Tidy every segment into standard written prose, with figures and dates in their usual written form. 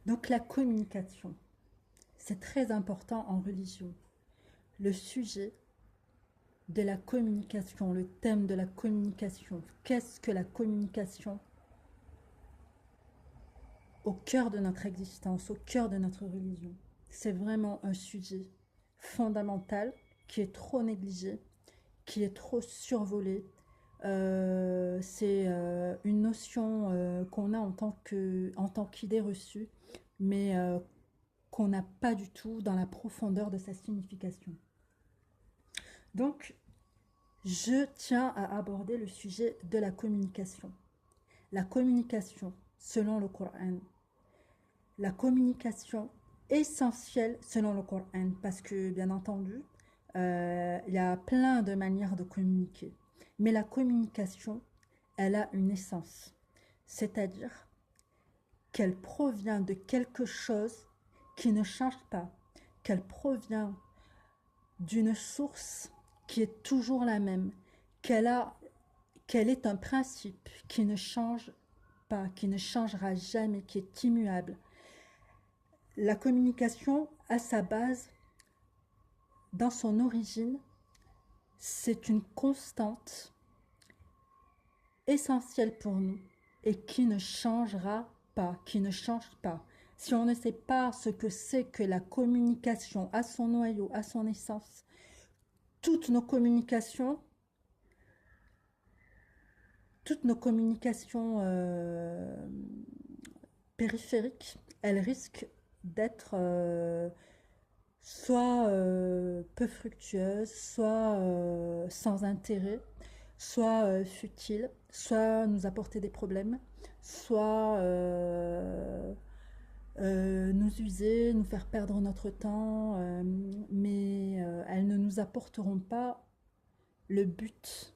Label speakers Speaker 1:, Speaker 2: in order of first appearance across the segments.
Speaker 1: Donc la communication, c'est très important en religion. Le sujet de la communication, le thème de la communication, qu'est-ce que la communication au cœur de notre existence, au cœur de notre religion? C'est vraiment un sujet fondamental qui est trop négligé, qui est trop survolé. C'est une notion qu'on a en tant qu'idée reçue, mais qu'on n'a pas du tout dans la profondeur de sa signification. Donc, je tiens à aborder le sujet de la communication. La communication, selon le Coran, la communication essentielle selon le Coran, parce que, bien entendu, il y a plein de manières de communiquer. Mais la communication, elle a une essence, c'est-à-dire qu'elle provient de quelque chose qui ne change pas, qu'elle provient d'une source qui est toujours la même, qu'elle est un principe qui ne change pas, qui ne changera jamais, qui est immuable. La communication, à sa base, dans son origine, c'est une constante essentielle pour nous et qui ne changera pas, qui ne change pas. Si on ne sait pas ce que c'est que la communication à son noyau, à son essence, toutes nos communications, toutes nos communications périphériques, elles risquent d'être soit peu fructueuses, soit sans intérêt, soit futiles, soit nous apporter des problèmes, soit nous user, nous faire perdre notre temps, mais elles ne nous apporteront pas le but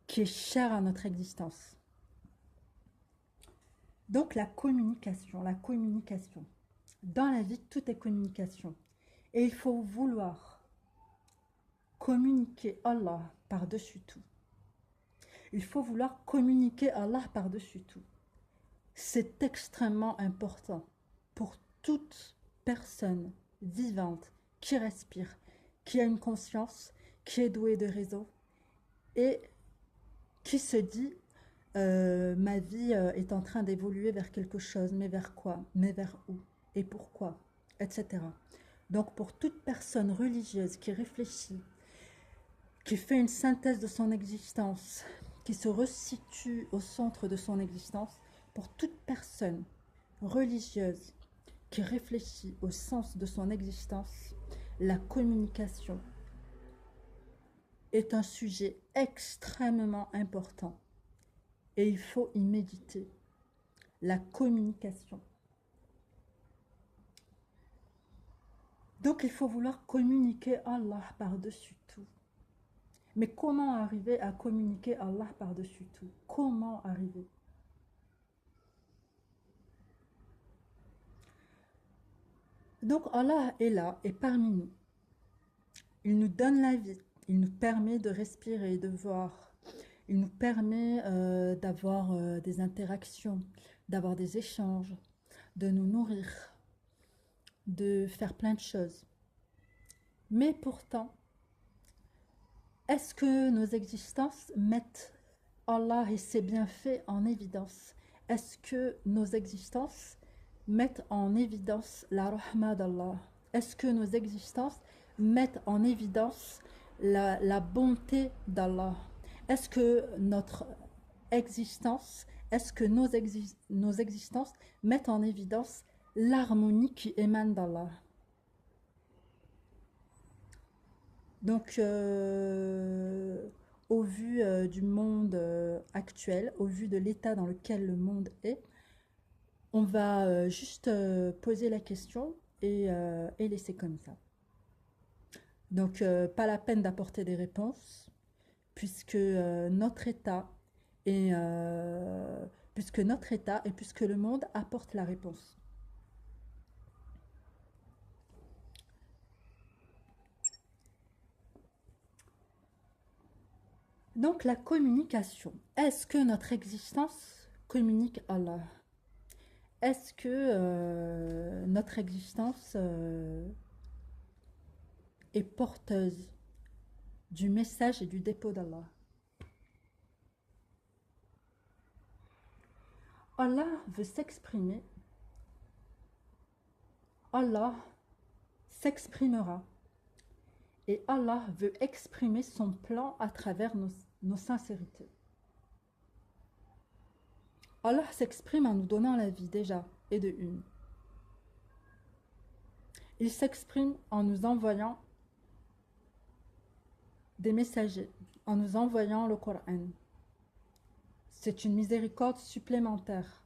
Speaker 1: qui est cher à notre existence. Donc la communication, la communication. Dans la vie, tout est communication. Et il faut vouloir communiquer Allah par-dessus tout. Il faut vouloir communiquer Allah par-dessus tout. C'est extrêmement important pour toute personne vivante qui respire, qui a une conscience, qui est douée de raison et qui se dit ma vie est en train d'évoluer vers quelque chose, mais vers quoi? Mais vers où? Et pourquoi? Etc. Donc pour toute personne religieuse qui réfléchit, qui fait une synthèse de son existence, qui se resitue au centre de son existence, pour toute personne religieuse qui réfléchit au sens de son existence, la communication est un sujet extrêmement important et il faut y méditer. La communication. Donc il faut vouloir communiquer Allah par-dessus tout. Mais comment arriver à communiquer Allah par-dessus tout? Comment arriver? Donc Allah est là et parmi nous. Il nous donne la vie. Il nous permet de respirer, de voir. Il nous permet d'avoir des interactions, d'avoir des échanges, de nous nourrir, de faire plein de choses. Mais pourtant, est-ce que nos existences mettent Allah et ses bienfaits en évidence? Est-ce que nos existences mettent en évidence la rahma d'Allah? Est-ce que nos existences mettent en évidence la bonté d'Allah? Est-ce que notre existence, est-ce que nos existences mettent en évidence l'harmonie qui émane d'Allah? Donc, au vu du monde actuel, au vu de l'état dans lequel le monde est, on va juste poser la question et laisser comme ça. Donc, pas la peine d'apporter des réponses, puisque notre état est, puisque notre état et puisque le monde apporte la réponse. Donc la communication. Est-ce que notre existence communique Allah? est-ce que notre existence est porteuse du message et du dépôt d'Allah? Allah veut s'exprimer, Allah s'exprimera et Allah veut exprimer son plan à travers nos sincérités. Allah s'exprime en nous donnant la vie déjà, et de une. Il s'exprime en nous envoyant des messagers, en nous envoyant le Coran. C'est une miséricorde supplémentaire.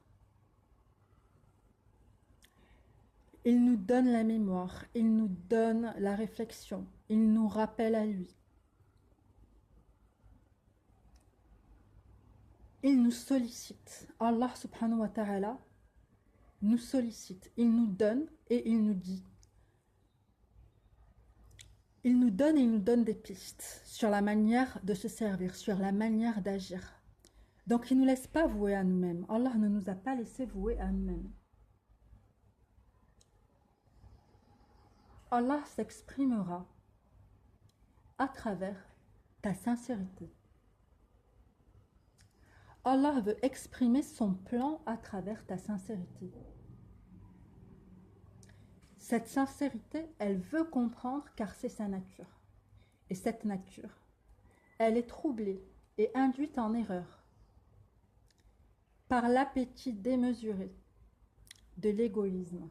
Speaker 1: Il nous donne la mémoire, il nous donne la réflexion, il nous rappelle à lui. Il nous sollicite. Allah subhanahu wa ta'ala nous sollicite. Il nous donne et il nous dit. Il nous donne et il nous donne des pistes sur la manière de se servir, sur la manière d'agir. Donc il ne nous laisse pas vouer à nous-mêmes. Allah ne nous a pas laissé vouer à nous-mêmes. Allah s'exprimera à travers ta sincérité. Allah veut exprimer son plan à travers ta sincérité. Cette sincérité, elle veut comprendre car c'est sa nature. Et cette nature, elle est troublée et induite en erreur par l'appétit démesuré de l'égoïsme.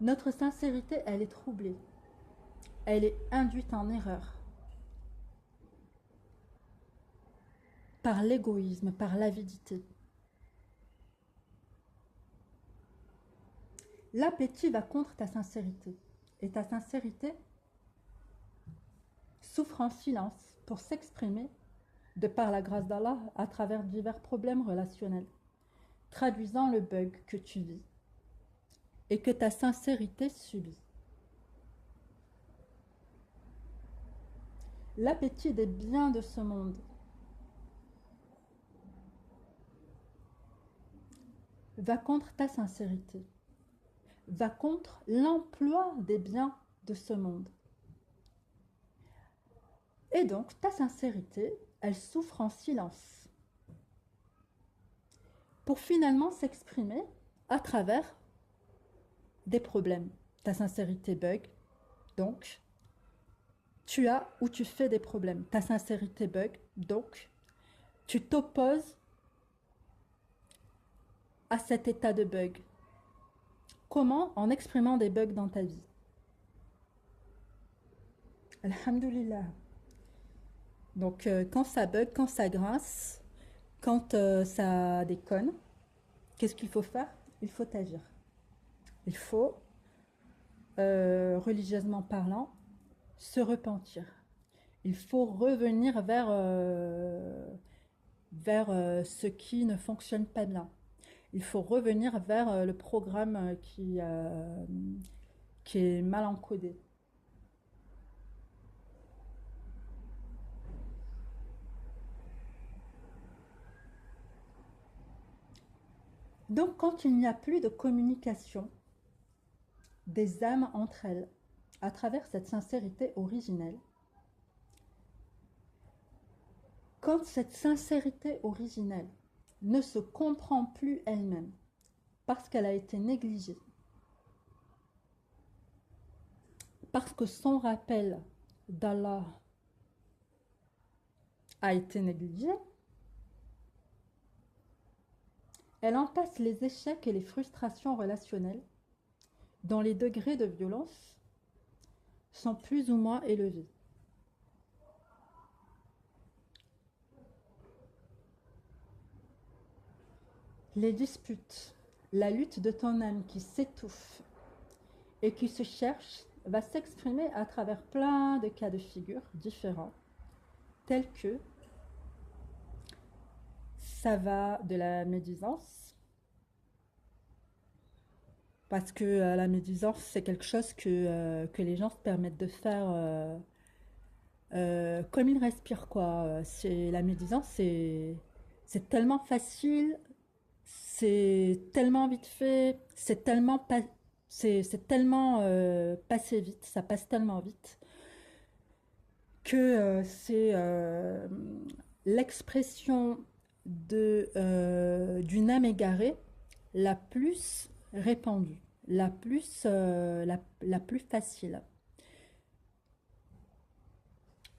Speaker 1: Notre sincérité, elle est troublée. Elle est induite en erreur par l'égoïsme, par l'avidité. L'appétit va contre ta sincérité. Et ta sincérité souffre en silence pour s'exprimer de par la grâce d'Allah à travers divers problèmes relationnels, traduisant le bug que tu vis et que ta sincérité subit. L'appétit des biens de ce monde va contre ta sincérité, va contre l'emploi des biens de ce monde. Et donc, ta sincérité, elle souffre en silence pour finalement s'exprimer à travers des problèmes. Ta sincérité bug, donc tu as ou tu fais des problèmes. Ta sincérité bug, donc tu t'opposes à cet état de bug. Comment? En exprimant des bugs dans ta vie. Alhamdulillah. Donc quand ça bug, quand ça grince, quand ça déconne, qu'est-ce qu'il faut faire? Il faut agir. Il faut, religieusement parlant, se repentir. Il faut revenir vers ce qui ne fonctionne pas bien. Il faut revenir vers le programme qui est mal encodé. Donc, quand il n'y a plus de communication des âmes entre elles, à travers cette sincérité originelle, quand cette sincérité originelle ne se comprend plus elle-même parce qu'elle a été négligée, parce que son rappel d'Allah a été négligé, elle entasse les échecs et les frustrations relationnelles dont les degrés de violence sont plus ou moins élevés. Les disputes, la lutte de ton âme qui s'étouffe et qui se cherche va s'exprimer à travers plein de cas de figure différents, tels que ça va de la médisance, parce que la médisance, c'est quelque chose que les gens se permettent de faire comme ils respirent, quoi. La médisance, C'est tellement facile, c'est tellement vite fait, c'est tellement passé vite, ça passe tellement vite que c'est l'expression d'une âme égarée la plus répandue, la plus facile.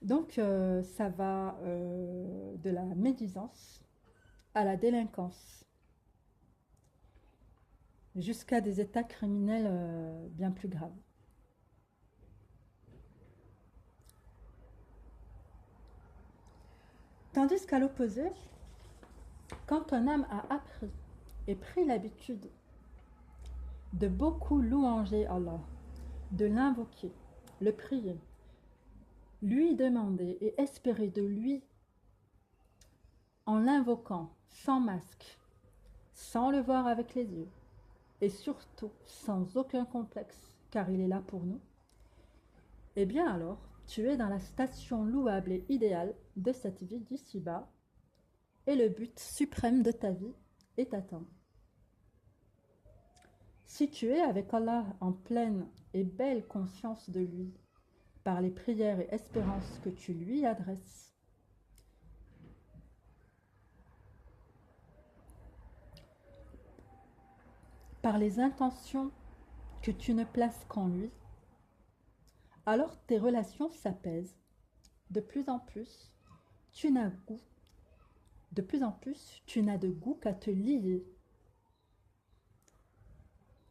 Speaker 1: Donc ça va de la médisance à la délinquance, jusqu'à des états criminels bien plus graves. Tandis qu'à l'opposé, quand un âme a appris et pris l'habitude de beaucoup louanger Allah, de l'invoquer, le prier, lui demander et espérer de lui en l'invoquant sans masque, sans le voir avec les yeux, et surtout sans aucun complexe, car il est là pour nous, eh bien alors, tu es dans la station louable et idéale de cette vie d'ici-bas, et le but suprême de ta vie est atteint. Si tu es avec Allah en pleine et belle conscience de lui, par les prières et espérances que tu lui adresses, par les intentions que tu ne places qu'en lui, alors tes relations s'apaisent. De plus en plus, tu n'as goût, de plus en plus, tu n'as de goût qu'à te lier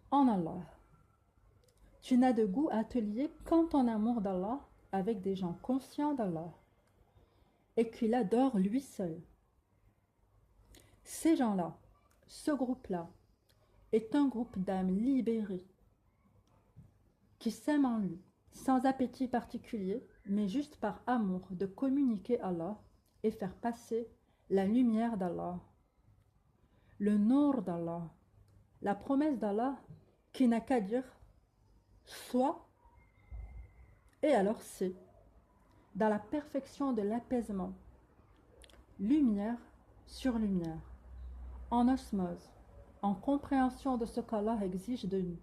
Speaker 1: en Allah. Tu n'as de goût à te lier qu'en ton amour d'Allah avec des gens conscients d'Allah et qui l'adorent lui seul. Ces gens-là, ce groupe-là, est un groupe d'âmes libérées qui s'aiment en lui, sans appétit particulier, mais juste par amour de communiquer Allah et faire passer la lumière d'Allah, le nour d'Allah, la promesse d'Allah qui n'a qu'à dire soit et alors c'est, dans la perfection de l'apaisement, lumière sur lumière, en osmose, en compréhension de ce qu'Allah exige de nous,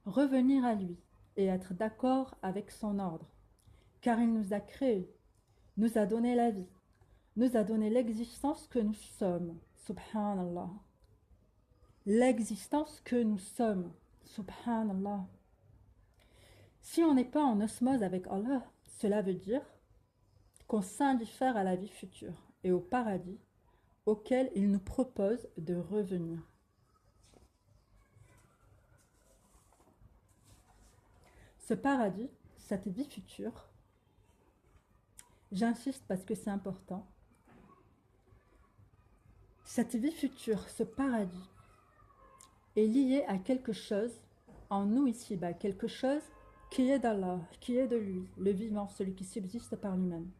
Speaker 1: revenir à lui et être d'accord avec son ordre, car il nous a créés, nous a donné la vie, nous a donné l'existence que nous sommes, subhanallah. L'existence que nous sommes, subhanallah. Si on n'est pas en osmose avec Allah, cela veut dire qu'on s'indiffère à la vie future et au paradis auquel il nous propose de revenir. Ce paradis, cette vie future, j'insiste parce que c'est important, cette vie future, ce paradis, est lié à quelque chose en nous ici-bas, quelque chose qui est d'Allah, qui est de lui, le vivant, celui qui subsiste par lui-même.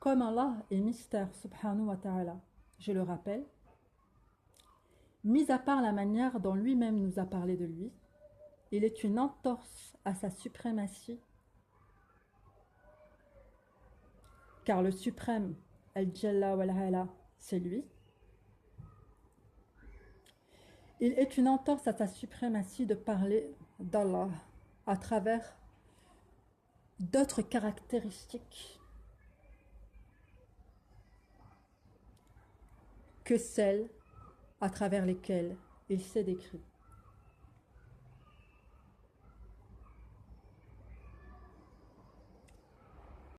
Speaker 1: Comme Allah est mystère, subhanahu wa ta'ala, je le rappelle, mis à part la manière dont lui-même nous a parlé de lui, il est une entorse à sa suprématie, car le suprême, Al-Jalla wal-Ala, c'est lui. Il est une entorse à sa suprématie de parler d'Allah à travers d'autres caractéristiques que celles à travers lesquelles il s'est décrit.